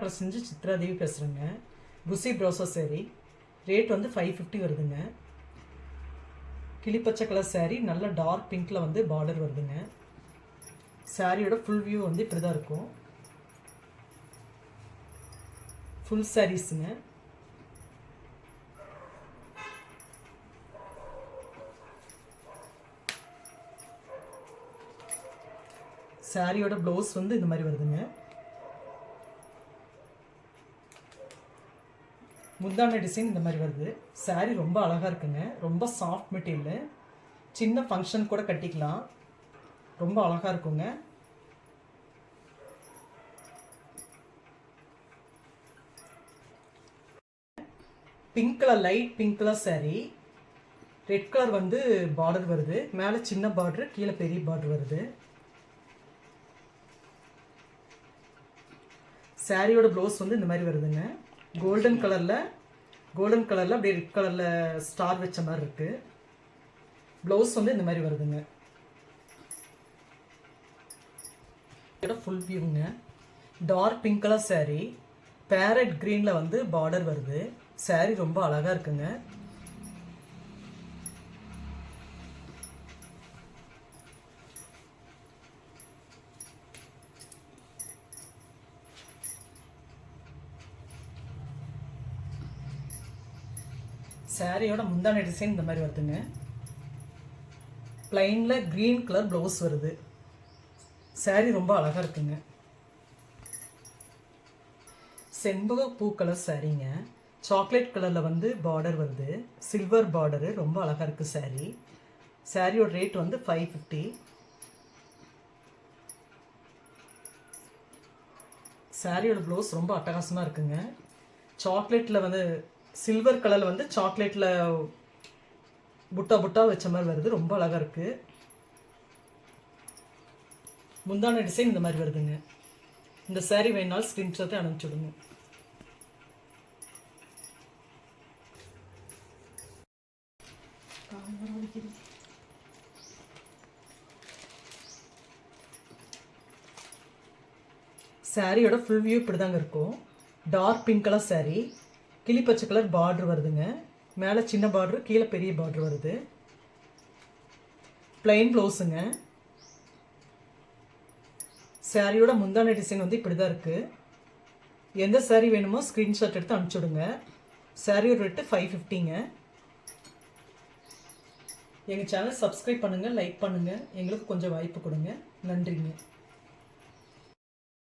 செஞ்சு சித்ரா தேவி பேசுகிறேங்க. புசி ப்ரௌசா சாரீ ரேட் வந்து 550 வருதுங்க. கிளிப்பச்சை கலர் சாரீ, நல்ல டார்க் பிங்க்கில் வந்து பார்டர் வருதுங்க. சாரியோட ஃபுல் வியூ வந்து இப்படி தான் இருக்கும். ஃபுல் சாரீஸுங்க. சாரியோட ப்ளவுஸ் வந்து இந்த மாதிரி வருதுங்க. முந்தான டிசைன் இந்த மாதிரி வருது. சாரீ ரொம்ப அழகாக இருக்குங்க. ரொம்ப சாஃப்ட் மெட்டீரியல். சின்ன ஃபங்க்ஷன் கூட கட்டிக்கலாம். ரொம்ப அழகாக இருக்குங்க. Pink colour, light pink colour sari. Red colour வந்து பார்டர் வருது. மேலே சின்ன பார்டர், கீழே பெரிய பார்டர் வருது. சாரியோட ப்ளவுஸ் வந்து இந்த மாதிரி வருதுங்க. கோல்டன் கலரில் அப்படியே ரெட் கலரில் ஸ்டார் வச்ச மாதிரி இருக்குது. ப்ளவுஸ் வந்து இந்த மாதிரி வருதுங்க. ஃபுல் வியூங்க. Dark pink colour sari, parrot க்ரீனில் வந்து பார்டர் வருது. சாரீ ரொம்ப அழகாக இருக்குங்க. சாரியோட முந்தான டிசைன் இந்த மாதிரி வருதுங்க. பிளைனில் க்ரீன் கலர் ப்ளவுஸ் வருது. சாரீ ரொம்ப அழகாக இருக்குங்க. செண்பக பூ கலர் சாரீங்க. சாக்லேட் கலரில் வந்து பார்டர் வருது. சில்வர் பார்டரு, ரொம்ப அழகாக இருக்குது சாரீ. சாரியோட ரேட் வந்து 550. சாரியோட ப்ளவுஸ் ரொம்ப அட்டகாசமாக இருக்குங்க. சாக்லேட்டில் வந்து சில்வர் கலரில் வந்து சாக்லேட்டில் புட்டா வச்ச மாதிரி வருது. ரொம்ப அழகாக இருக்குது. முந்தான டிசைன் இந்த மாதிரி வருதுங்க. இந்த சாரீ வேணாலும் ஸ்க்ரீன்ஷாட்டை அனுப்பிச்சுடுங்க. சாரியோட ஃபுல் வியூ இப்படி தாங்க இருக்கும். டார்க் பிங்க் கலர் சாரீ, கிளிப்பச்சை கலர் பார்டர் வருதுங்க. மேலே சின்ன பார்டர், கீழே பெரிய பார்டர் வருது. பிளைன் ப்ளவுஸுங்க. சாரியோட முந்தான டிசைன் வந்து இப்படி தான் இருக்குது. எந்த சாரீ வேணுமோ ஸ்க்ரீன்ஷாட் எடுத்து அனுப்பிச்சுடுங்க. சாரியோட ரேட்டு 550ங்க. எங்கள் சேனல் சப்ஸ்கிரைப் பண்ணுங்கள், லைக் பண்ணுங்கள். எங்களுக்கு கொஞ்சம் வாய்ப்பு கொடுங்க. நன்றிங்க.